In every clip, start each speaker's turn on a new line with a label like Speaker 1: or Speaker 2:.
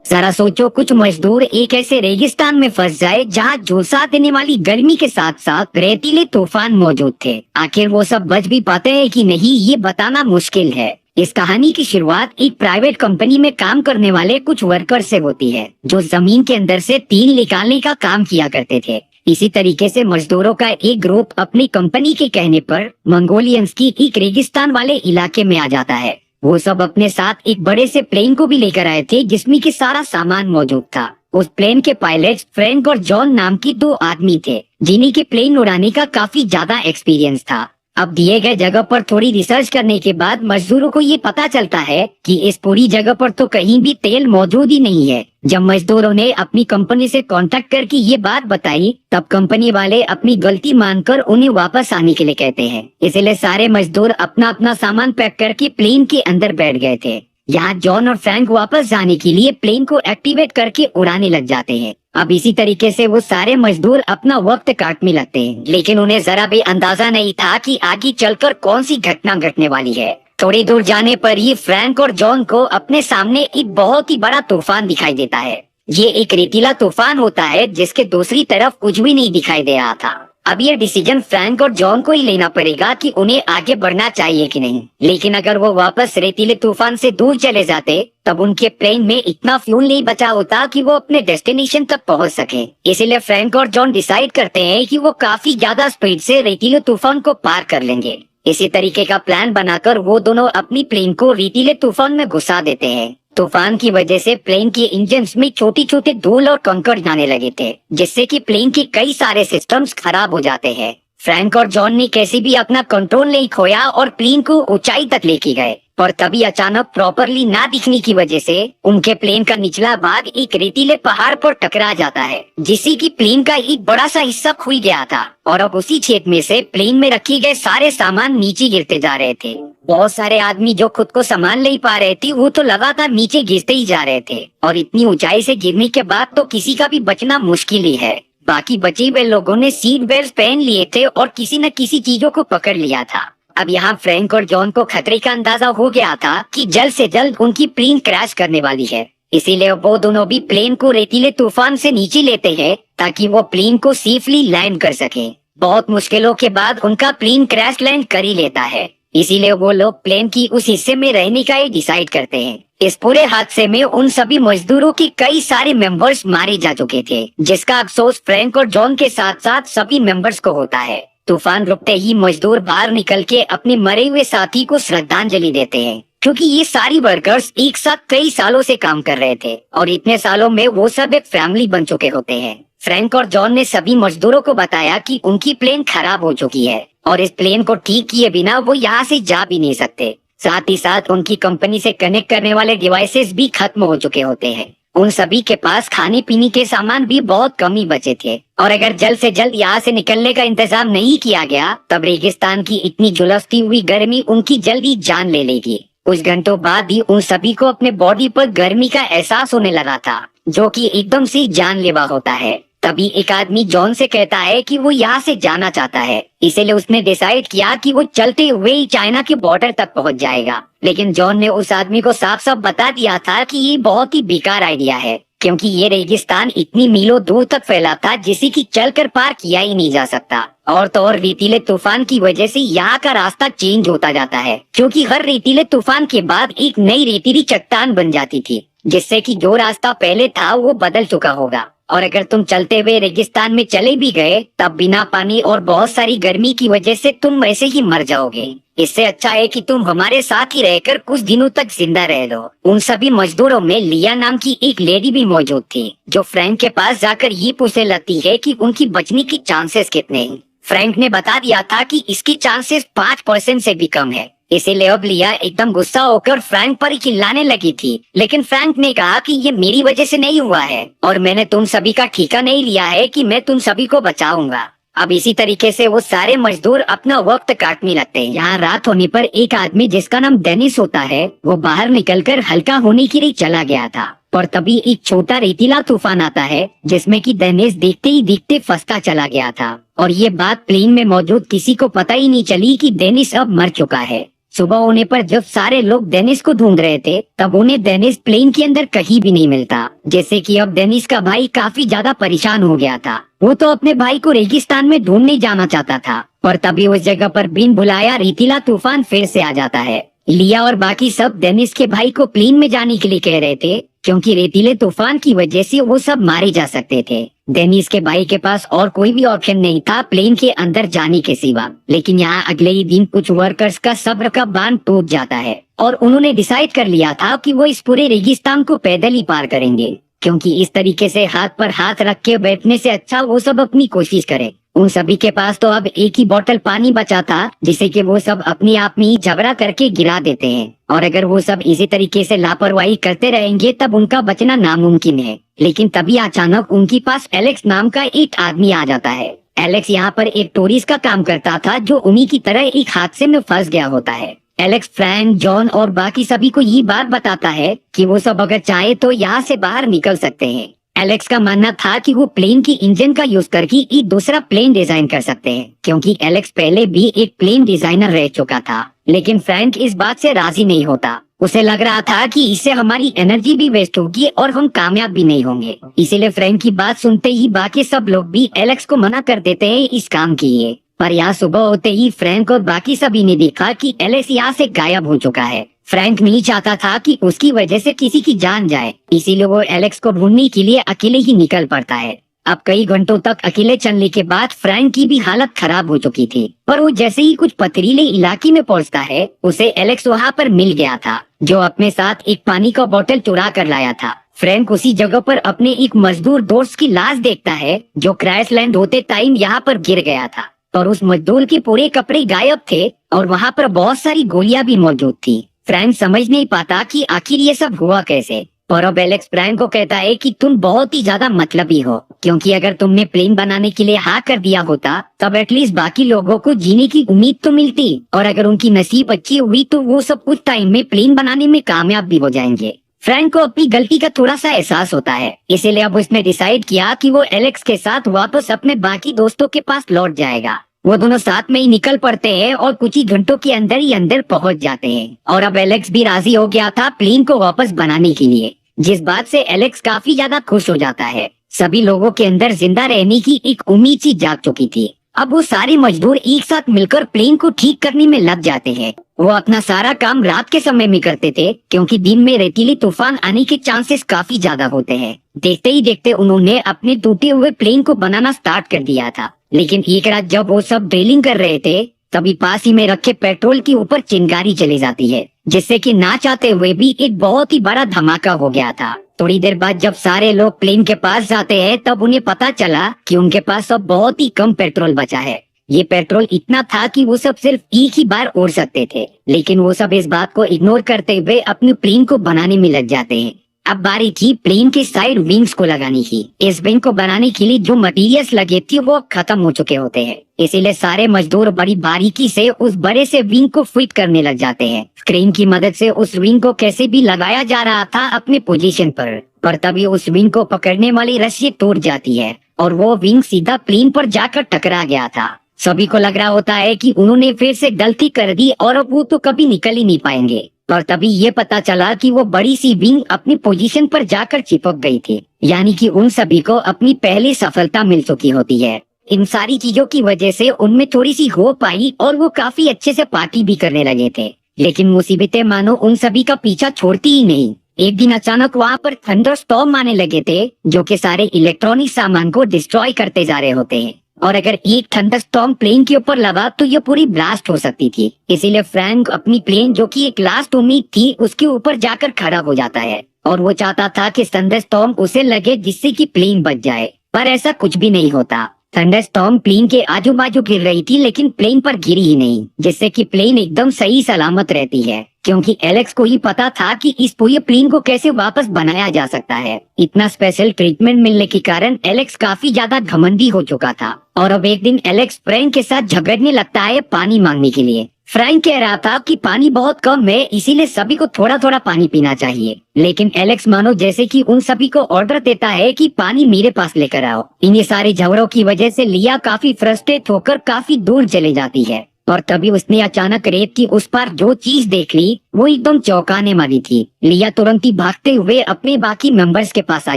Speaker 1: जरा सोचो, कुछ मजदूर एक ऐसे रेगिस्तान में फंस जाए जहाँ झुलसा देने वाली गर्मी के साथ साथ रेतीले तूफान मौजूद थे। आखिर वो सब बच भी पाते हैं कि नहीं, ये बताना मुश्किल है। इस कहानी की शुरुआत एक प्राइवेट कंपनी में काम करने वाले कुछ वर्कर से होती है, जो जमीन के अंदर से तेल निकालने का काम किया करते थे। इसी तरीके से मजदूरों का एक ग्रुप अपनी कंपनी के कहने पर मंगोलियंस की एक रेगिस्तान वाले इलाके में आ जाता है। वो सब अपने साथ एक बड़े से प्लेन को भी लेकर आए थे, जिसमें कि सारा सामान मौजूद था। उस प्लेन के पायलट फ्रैंक और जॉन नाम की दो आदमी थे, जिन्हीं के प्लेन उड़ाने का काफी ज्यादा एक्सपीरियंस था। अब दिए गए जगह पर थोड़ी रिसर्च करने के बाद मजदूरों को ये पता चलता है कि इस पूरी जगह पर तो कहीं भी तेल मौजूद ही नहीं है। जब मजदूरों ने अपनी कंपनी से कांटेक्ट करके ये बात बताई, तब कंपनी वाले अपनी गलती मानकर उन्हें वापस आने के लिए कहते हैं। इसलिए सारे मजदूर अपना अपना सामान पैक करके प्लेन के अंदर बैठ गए थे। यहाँ जॉन और फ्रैंक वापस जाने के लिए प्लेन को एक्टिवेट करके उड़ाने लग जाते हैं। अब इसी तरीके से वो सारे मजदूर अपना वक्त काटने लगते हैं, लेकिन उन्हें जरा भी अंदाजा नहीं था कि आगे चलकर कौन सी घटना घटने वाली है। थोड़ी दूर जाने पर ही फ्रैंक और जॉन को अपने सामने एक बहुत ही बड़ा तूफान दिखाई देता है। ये एक रेतीला तूफान होता है, जिसके दूसरी तरफ कुछ भी नहीं दिखाई दे रहा था। अब ये डिसीजन फ्रैंक और जॉन को ही लेना पड़ेगा कि उन्हें आगे बढ़ना चाहिए कि नहीं। लेकिन अगर वो वापस रेतीले तूफान से दूर चले जाते, तब उनके प्लेन में इतना फ्यूल नहीं बचा होता कि वो अपने डेस्टिनेशन तक पहुंच सके। इसीलिए फ्रैंक और जॉन डिसाइड करते हैं कि वो काफी ज्यादा स्पीड से रेतीले तूफान को पार कर लेंगे। इसी तरीके का प्लान बनाकर वो दोनों अपनी प्लेन को रेतीले तूफान में घुसा देते हैं। तूफान की वजह से प्लेन के इंजन में छोटे छोटे धूल और कंकड़ जाने लगे थे, जिससे कि प्लेन के कई सारे सिस्टम्स खराब हो जाते हैं। फ्रैंक और जॉन ने कैसे भी अपना कंट्रोल नहीं खोया और प्लेन को ऊंचाई तक लेके गए, पर तभी अचानक प्रॉपरली ना दिखने की वजह से उनके प्लेन का निचला भाग एक रेतीले पहाड़ पर टकरा जाता है, जिससे कि प्लेन का एक बड़ा सा हिस्सा खुल गया था। और अब उसी छेद में से प्लेन में रखे गए सारे सामान नीचे गिरते जा रहे थे। बहुत सारे आदमी जो खुद को संभाल नहीं पा रहे थे, वो तो लगातार नीचे गिरते ही जा रहे थे। और इतनी ऊंचाई से गिरने के बाद तो किसी का भी बचना मुश्किल ही है। बाकी बचे हुए लोगों ने सीट बेल्ट पहन लिए थे और किसी न किसी चीजों को पकड़ लिया था। अब यहाँ फ्रैंक और जॉन को खतरे का अंदाजा हो गया था कि जल्द से जल्द उनकी प्लेन क्रैश करने वाली है। इसीलिए वो दोनों भी प्लेन को रेतीले तूफान से नीचे लेते हैं, ताकि वो प्लेन को सेफली लैंड कर सके। बहुत मुश्किलों के बाद उनका प्लेन क्रैश लैंड कर ही लेता है। इसीलिए वो लोग प्लेन की उस हिस्से में रहने का ही डिसाइड करते हैं। इस पूरे हादसे में उन सभी मजदूरों के कई सारे मेंबर्स मारे जा चुके थे, जिसका अफसोस फ्रैंक और जॉन के साथ साथ सभी मेंबर्स को होता है। तूफान रुकते ही मजदूर बाहर निकल के अपने मरे हुए साथी को श्रद्धांजलि देते हैं, क्योंकि ये सारी वर्कर्स एक साथ कई सालों से काम कर रहे थे और इतने सालों में वो सब एक फैमिली बन चुके होते हैं। फ्रैंक और जॉन ने सभी मजदूरों को बताया कि उनकी प्लेन खराब हो चुकी है और इस प्लेन को ठीक किए बिना वो यहाँ से जा भी नहीं सकते। साथ ही साथ उनकी कंपनी से कनेक्ट करने वाले डिवाइसेस भी खत्म हो चुके होते हैं। उन सभी के पास खाने पीने के सामान भी बहुत कम ही बचे थे और अगर जल्द से जल्द यहाँ से निकलने का इंतजाम नहीं किया गया, तब रेगिस्तान की इतनी झुलसती हुई गर्मी उनकी जल्दी जान ले लेगी। कुछ घंटों बाद ही उन सभी को अपने बॉडी पर गर्मी का एहसास होने लगा था, जो कि एकदम से जानलेवा होता है। तभी एक आदमी जॉन से कहता है कि वो यहाँ से जाना चाहता है, इसीलिए उसने डिसाइड किया कि वो चलते हुए ही चाइना के बॉर्डर तक पहुँच जाएगा। लेकिन जॉन ने उस आदमी को साफ साफ बता दिया था कि ये बहुत ही बेकार आइडिया है, क्योंकि ये रेगिस्तान इतनी मीलों दूर तक फैला था जिसे कि चलकर पार किया ही नहीं जा सकता। और तो और रेतीले तूफान की वजह से यहाँ का रास्ता चेंज होता जाता है, क्योंकि हर रेतीले तूफान के बाद एक नई रेतीली चट्टान बन जाती थी, जिससे कि जो रास्ता पहले था वो बदल चुका होगा। और अगर तुम चलते हुए रेगिस्तान में चले भी गए, तब बिना पानी और बहुत सारी गर्मी की वजह से तुम वैसे ही मर जाओगे। इससे अच्छा है कि तुम हमारे साथ ही रहकर कुछ दिनों तक जिंदा रह लो। उन सभी मजदूरों में लिया नाम की एक लेडी भी मौजूद थी, जो फ्रैंक के पास जाकर ये पूछने लगती है कि उनकी बचने की चांसेस कितने हैं। फ्रैंक ने बता दिया था कि इसकी चांसेस 5% से भी कम है। इसीलिए अब लिया एकदम गुस्सा होकर फ्रैंक पर चिल्लाने लगी थी, लेकिन फ्रैंक ने कहा कि ये मेरी वजह से नहीं हुआ है और मैंने तुम सभी का ठेका नहीं लिया है कि मैं तुम सभी को बचाऊंगा। अब इसी तरीके से वो सारे मजदूर अपना वक्त काटने लगते हैं। यहाँ रात होने पर एक आदमी जिसका नाम डेनिस होता है, वो बाहर निकलकर हल्का होने के लिए चला गया था, पर तभी एक छोटा रेतीला तूफान आता है, जिसमें कि डेनिस देखते ही दिखते फंसता चला गया था। और ये बात प्लेन में मौजूद किसी को पता ही नहीं चली कि डेनिस अब मर चुका है। सुबह होने पर जब सारे लोग डेनिस को ढूंढ रहे थे तब उन्हें डेनिस प्लेन के अंदर कहीं भी नहीं मिलता। जैसे कि अब डेनिस का भाई काफी ज्यादा परेशान हो गया था। वो तो अपने भाई को रेगिस्तान में ढूंढने जाना चाहता था, पर तभी उस जगह पर बिन बुलाया रेतीला तूफान फिर से आ जाता है। लिया और बाकी सब डेनिस के भाई को प्लेन में जाने के लिए कह रहे थे, क्योंकि रेतीले तूफान की वजह से वो सब मारे जा सकते थे। डेनिस के भाई के पास और कोई भी ऑप्शन नहीं था प्लेन के अंदर जाने के सिवा। लेकिन यहाँ अगले ही दिन कुछ वर्कर्स का सब्र का बांध टूट जाता है और उन्होंने डिसाइड कर लिया था कि वो इस पूरे रेगिस्तान को पैदल ही पार करेंगे, क्योंकि इस तरीके से हाथ पर हाथ रख के बैठने से अच्छा वो सब अपनी कोशिश करे। उन सभी के पास तो अब एक ही बोतल पानी बचा था, जिसे कि वो सब अपने आप में ही झगड़ा करके गिरा देते हैं। और अगर वो सब इसी तरीके से लापरवाही करते रहेंगे तब उनका बचना नामुमकिन है। लेकिन तभी अचानक उनके पास एलेक्स नाम का एक आदमी आ जाता है। एलेक्स यहाँ पर एक टूरिस्ट का काम करता था जो उन्हीं की तरह एक हादसे में फंस गया होता है। एलेक्स फ्रैंक, जॉन और बाकी सभी को ये बात बताता है कि वो सब अगर चाहे तो यहाँ से बाहर निकल सकते हैं। एलेक्स का मानना था कि वो प्लेन की इंजन का यूज करके एक दूसरा प्लेन डिजाइन कर सकते हैं, क्योंकि एलेक्स पहले भी एक प्लेन डिजाइनर रह चुका था। लेकिन फ्रैंक इस बात से राजी नहीं होता। उसे लग रहा था कि इससे हमारी एनर्जी भी वेस्ट होगी और हम कामयाब भी नहीं होंगे। इसीलिए फ्रैंक की बात सुनते ही बाकी सब लोग भी एलेक्स को मना कर देते हैं इस काम के लिए। पर यहाँ सुबह होते ही फ्रैंक और बाकी सभी ने देखा कि एलेक्स यहाँ से गायब हो चुका है। फ्रैंक नहीं चाहता था कि उसकी वजह से किसी की जान जाए, इसीलिए वो एलेक्स को ढूंढने के लिए अकेले ही निकल पड़ता है। अब कई घंटों तक अकेले चलने के बाद फ्रैंक की भी हालत खराब हो चुकी थी, पर वो जैसे ही कुछ पथरीले इलाके में पहुंचता है उसे एलेक्स वहाँ पर मिल गया था, जो अपने साथ एक पानी का बोतल चुरा कर लाया था। फ्रैंक उसी जगह पर अपने एक मजदूर दोस्त की लाश देखता है जो क्रैश लैंड होते टाइम यहाँ पर गिर गया था, और उस मजदूर के पूरे कपड़े गायब थे और वहाँ पर बहुत सारी गोलियां भी मौजूद थी। फ्रैंक समझ नहीं पाता कि आखिर ये सब हुआ कैसे। और अब एलेक्स फ्रैंक को कहता है कि तुम बहुत ही ज्यादा मतलबी हो, क्योंकि अगर तुमने प्लेन बनाने के लिए हाँ कर दिया होता तब एटलीस्ट बाकी लोगों को जीने की उम्मीद तो मिलती, और अगर उनकी नसीब अच्छी हुई तो वो सब कुछ टाइम में प्लेन बनाने में कामयाब भी हो जाएंगे। फ्रैंक को अपनी गलती का थोड़ा सा एहसास होता है, इसीलिए अब उसने डिसाइड किया कि वो एलेक्स के साथ वापस अपने बाकी दोस्तों के पास लौट जाएगा। वो दोनों साथ में ही निकल पड़ते हैं और कुछ ही घंटों के अंदर ही अंदर पहुंच जाते हैं। और अब एलेक्स भी राजी हो गया था प्लेन को वापस बनाने के लिए, जिस बात से एलेक्स काफी ज्यादा खुश हो जाता है। सभी लोगों के अंदर जिंदा रहने की एक उम्मीद सी जाग चुकी थी। अब वो सारे मजदूर एक साथ मिलकर प्लेन को ठीक करने में लग जाते हैं। वो अपना सारा काम रात के समय में करते थे, क्योंकि दिन में रेतीले तूफान आने के चांसेस काफी ज्यादा होते हैं। देखते ही देखते उन्होंने अपने टूटे हुए प्लेन को बनाना स्टार्ट कर दिया था। लेकिन एक रात जब वो सब ड्रिलिंग कर रहे थे तभी पास ही में रखे पेट्रोल के ऊपर चिंगारी चली जाती है, जिससे कि ना चाहते हुए भी एक बहुत ही बड़ा धमाका हो गया था। थोड़ी देर बाद जब सारे लोग प्लेन के पास जाते हैं तब उन्हें पता चला कि उनके पास अब बहुत ही कम पेट्रोल बचा है। ये पेट्रोल इतना था कि वो सब सिर्फ एक ही बार उड़ सकते थे, लेकिन वो सब इस बात को इग्नोर करते हुए अपने प्लेन को बनाने में लग जाते हैं। अब बारी थी प्लेन के साइड विंग्स को लगाने की। इस विंग को बनाने के लिए जो मटेरियल्स लगे थे वो खत्म हो चुके होते हैं, इसीलिए सारे मजदूर बड़ी बारीकी से उस बड़े से विंग को फिट करने लग जाते हैं। क्रेन की मदद से उस विंग को कैसे भी लगाया जा रहा था अपने पोजीशन पर तभी उस विंग को पकड़ने वाली रस्सी टूट जाती है और वो विंग सीधा प्लेन पर जाकर टकरा गया था। सभी को लग रहा होता है कि उन्होंने फिर से गलती कर दी और अब वो तो कभी निकल ही नहीं पाएंगे। और तभी ये पता चला कि वो बड़ी सी विंग अपनी पोजीशन पर जाकर चिपक गई थी, यानी कि उन सभी को अपनी पहली सफलता मिल चुकी होती है। इन सारी चीजों की वजह से उनमें थोड़ी सी होप आई और वो काफी अच्छे से पार्टी भी करने लगे थे। लेकिन मुसीबतें मानो उन सभी का पीछा छोड़ती ही नहीं। एक दिन अचानक वहाँ पर थंडर स्टॉर्म आने लगे थे, जो कि सारे इलेक्ट्रॉनिक सामान को डिस्ट्रॉय करते जा रहे होते हैं, और अगर एक थंडर स्टॉर्म प्लेन के ऊपर लगा तो ये पूरी ब्लास्ट हो सकती थी। इसीलिए फ्रैंक अपनी प्लेन, जो कि एक लास्ट उम्मीद थी, उसके ऊपर जाकर खड़ा हो जाता है और वो चाहता था कि थंडर स्टॉर्म उसे लगे जिससे कि प्लेन बच जाए, पर ऐसा कुछ भी नहीं होता। थंडर स्टॉर्म प्लेन के आजू बाजू गिर रही थी लेकिन प्लेन पर गिरी ही नहीं, जिससे कि प्लेन एकदम सही सलामत रहती है, क्योंकि एलेक्स को ही पता था कि इस पूरे प्लेन को कैसे वापस बनाया जा सकता है। इतना स्पेशल ट्रीटमेंट मिलने के कारण एलेक्स काफी ज्यादा घमंडी हो चुका था और अब एक दिन एलेक्स फ्रैंक के साथ झगड़ने लगता है पानी मांगने के लिए। फ्रैंक कह रहा था कि पानी बहुत कम है, इसीलिए सभी को थोड़ा थोड़ा पानी पीना चाहिए, लेकिन एलेक्स मानो जैसे कि उन सभी को ऑर्डर देता है कि पानी मेरे पास लेकर आओ। इन सारे झगड़ों की वजह से लिया काफी फ्रस्ट्रेट होकर काफी दूर चले जाती है और तभी उसने अचानक रेत की उस पार जो चीज देख ली वो एकदम चौंकाने वाली थी। लिया तुरंत ही भागते हुए अपने बाकी मेंबर्स के पास आ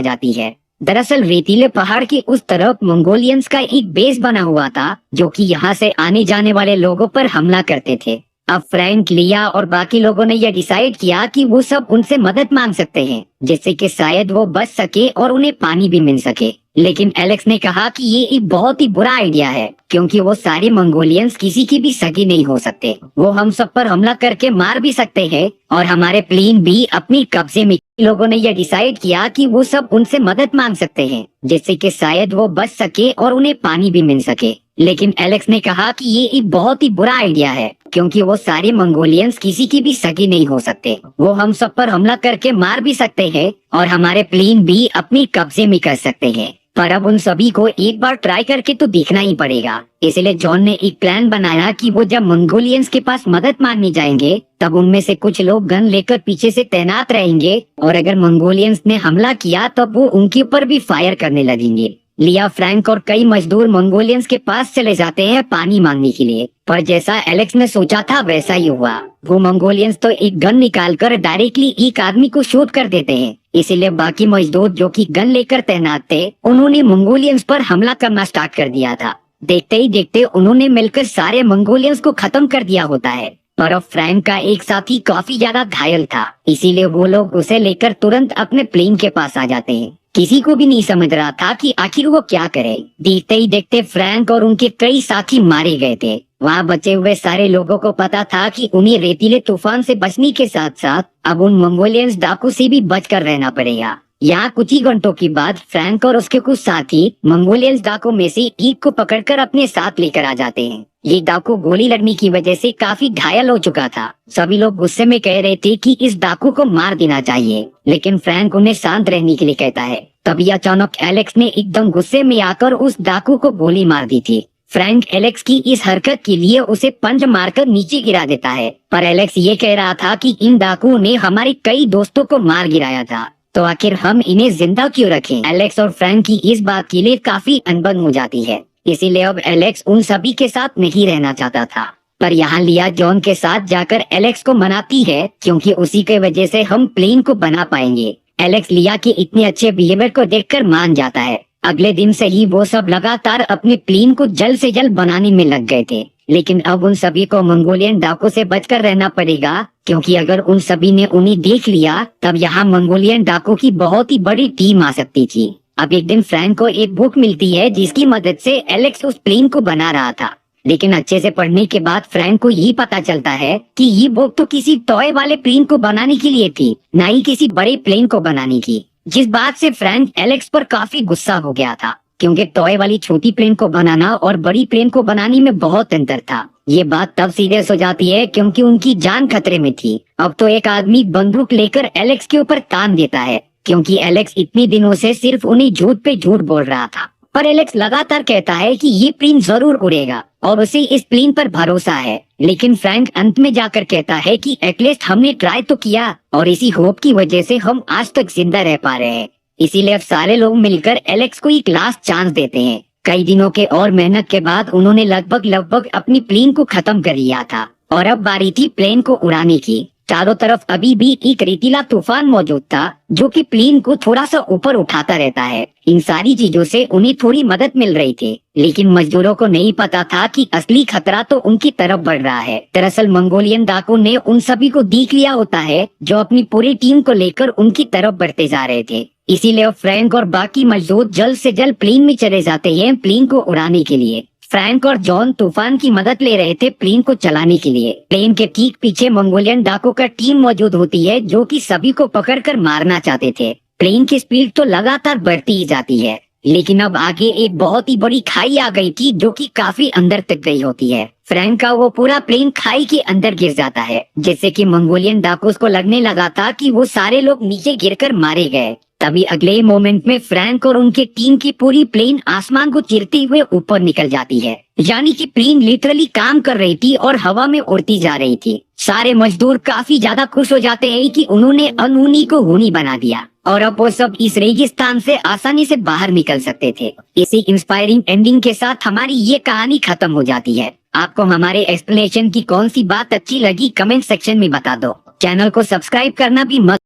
Speaker 1: जाती है। दरअसल रेतीले पहाड़ की उस तरफ मंगोलियंस का एक बेस बना हुआ था जो कि यहाँ से आने जाने वाले लोगों पर हमला करते थे। अब फ्रैंक, लिया और बाकी लोगों ने यह डिसाइड किया कि वो सब उनसे मदद मांग सकते हैं जिससे कि शायद वो बच सके और उन्हें पानी भी मिल सके। लेकिन एलेक्स ने कहा कि ये एक बहुत ही बुरा आइडिया है क्योंकि वो सारे मंगोलियंस किसी की भी सगी नहीं हो सकते। वो हम सब पर हमला करके मार भी सकते हैं और हमारे प्लेन भी अपनी कब्जे में। लोगों ने यह डिसाइड किया कि वो सब उनसे मदद मांग सकते हैं जिससे कि शायद वो बच सके और उन्हें पानी भी मिल सके। लेकिन एलेक्स ने कहा कि ये एक बहुत ही बुरा आइडिया है क्योंकि वो सारे मंगोलियंस किसी की भी सगी नहीं हो सकते। वो हम सब पर हमला करके मार भी सकते हैं और हमारे प्लेन भी अपनी कब्जे में कर सकते हैं। पर अब उन सभी को एक बार ट्राई करके तो देखना ही पड़ेगा। इसलिए जॉन ने एक प्लान बनाया कि वो जब मंगोलियंस के पास मदद मांगने जाएंगे तब उनमें से कुछ लोग गन लेकर पीछे से तैनात रहेंगे और अगर मंगोलियंस ने हमला किया तब वो उनके ऊपर भी फायर करने लगेंगे। लिया, फ्रैंक और कई मजदूर मंगोलियंस के पास चले जाते हैं पानी मांगने के लिए। पर जैसा एलेक्स ने सोचा था वैसा ही हुआ। वो मंगोलियंस तो एक गन निकालकर डायरेक्टली एक आदमी को शूट कर देते हैं। इसीलिए बाकी मजदूर जो कि गन लेकर तैनात थे उन्होंने मंगोलियंस पर हमला करना स्टार्ट कर दिया था। देखते ही देखते उन्होंने मिलकर सारे मंगोलियंस को खत्म कर दिया होता है। पर अब फ्रैंक का एक साथी काफी ज्यादा घायल था, इसीलिए वो लोग उसे लेकर तुरंत अपने प्लेन के पास आ जाते हैं। किसी को भी नहीं समझ रहा था कि आखिर वो क्या करे। देखते ही देखते फ्रैंक और उनके कई साथी मारे गए थे। वहाँ बचे हुए सारे लोगों को पता था कि उन्हें रेतीले तूफान से बचने के साथ साथ अब उन मंगोलियंस डाकू से भी बचकर रहना पड़ेगा। यहाँ कुछ ही घंटों के बाद फ्रैंक और उसके कुछ साथी मंगोलियंस डाकू में से एक को पकड़कर अपने साथ लेकर आ जाते हैं। ये डाकू गोली लगने की वजह से काफी घायल हो चुका था। सभी लोग गुस्से में कह रहे थे कि इस डाकू को मार देना चाहिए, लेकिन फ्रैंक उन्हें शांत रहने के लिए कहता है। तभी अचानक एलेक्स ने एकदम गुस्से में आकर उस डाकू को गोली मार दी थी। फ्रैंक एलेक्स की इस हरकत के लिए उसे पंच मारकर नीचे गिरा देता है। पर एलेक्स ये कह रहा था कि इन डाकुओं ने हमारे कई दोस्तों को मार गिराया था, तो आखिर हम इन्हें जिंदा क्यों रखें। एलेक्स और फ्रैंक की इस बात के लिए काफी अनबन हो जाती है। इसीलिए अब एलेक्स उन सभी के साथ नहीं रहना चाहता था। पर यहाँ लिया जॉन के साथ जाकर एलेक्स को मनाती है क्योंकि उसी के वजह से हम प्लेन को बना पाएंगे। एलेक्स लिया के इतने अच्छे बिहेवियर को देखकर मान जाता है। अगले दिन से ही वो सब लगातार अपने प्लेन को जल्द से जल्द बनाने में लग गए थे। लेकिन अब उन सभी को मंगोलियन डाकू से बचकर रहना पड़ेगा क्योंकि अगर उन सभी ने उन्हें देख लिया तब यहाँ मंगोलियन डाकू की बहुत ही बड़ी टीम आ सकती थी। अब एक दिन फ्रैंक को एक बुक मिलती है जिसकी मदद से एलेक्स उस प्लेन को बना रहा था। लेकिन अच्छे से पढ़ने के बाद फ्रैंक को यही पता चलता है कि ये बुक तो किसी टॉय वाले प्लेन को बनाने के लिए थी, न ही किसी बड़े प्लेन को बनाने की। जिस बात से फ्रैंक एलेक्स पर काफी गुस्सा हो गया था क्योंकि टॉय वाली छोटी प्लेन को बनाना और बड़ी प्लेन को बनाने में बहुत अंतर था। ये बात तब सीरियस हो जाती है क्योंकि उनकी जान खतरे में थी। अब तो एक आदमी बंदूक लेकर एलेक्स के ऊपर तान देता है क्योंकि एलेक्स इतने दिनों से सिर्फ उन्हें झूठ पे झूठ बोल रहा था। पर एलेक्स लगातार कहता है कि ये प्लेन जरूर उड़ेगा और उसे इस प्लेन पर भरोसा है। लेकिन फ्रैंक अंत में जाकर कहता है कि एटलीस्ट हमने ट्राई तो किया और इसी होप की वजह से हम आज तक जिंदा रह पा रहे हैं। इसीलिए अब सारे लोग मिलकर एलेक्स को एक लास्ट चांस देते हैं। कई दिनों के और मेहनत के बाद उन्होंने लगभग अपनी प्लेन को खत्म कर लिया था और अब बारी थी प्लेन को उड़ाने की। चारों तरफ अभी भी एक रेतीला तूफान मौजूद था जो कि प्लेन को थोड़ा सा ऊपर उठाता रहता है। इन सारी चीजों से उन्हें थोड़ी मदद मिल रही थी, लेकिन मजदूरों को नहीं पता था कि असली खतरा तो उनकी तरफ बढ़ रहा है। दरअसल मंगोलियन डाकू ने उन सभी को देख लिया होता है जो अपनी पूरी टीम को लेकर उनकी तरफ बढ़ते जा रहे थे। इसीलिए फ्रैंक और बाकी मजदूर जल्द से जल्द प्लेन में चले जाते हैं प्लेन को उड़ाने के लिए। फ्रैंक और जॉन तूफान की मदद ले रहे थे प्लेन को चलाने के लिए। प्लेन के ठीक पीछे मंगोलियन डाकू का टीम मौजूद होती है जो कि सभी को पकड़कर मारना चाहते थे। प्लेन की स्पीड तो लगातार बढ़ती ही जाती है, लेकिन अब आगे एक बहुत ही बड़ी खाई आ गई थी जो कि काफी अंदर तक गई होती है। फ्रैंक का वो पूरा प्लेन खाई के अंदर गिर जाता है, जिससे कि मंगोलियन डाकू को लगने लगा था कि वो सारे लोग नीचे गिरकर मारे गए। तभी अगले मोमेंट में फ्रैंक और उनके टीम की पूरी प्लेन आसमान को चीरते हुए ऊपर निकल जाती है। यानी कि प्लेन लिटरली काम कर रही थी और हवा में उड़ती जा रही थी। सारे मजदूर काफी ज्यादा खुश हो जाते हैं कि उन्होंने अनहोनी को होनी बना दिया और अब वो सब इस रेगिस्तान से आसानी से बाहर निकल सकते थे। इसी इंस्पायरिंग एंडिंग के साथ हमारी ये कहानी खत्म हो जाती है। आपको हमारे एक्सप्लेनेशन की कौन सी बात अच्छी लगी कमेंट सेक्शन में बता दो। चैनल को सब्सक्राइब करना भी मत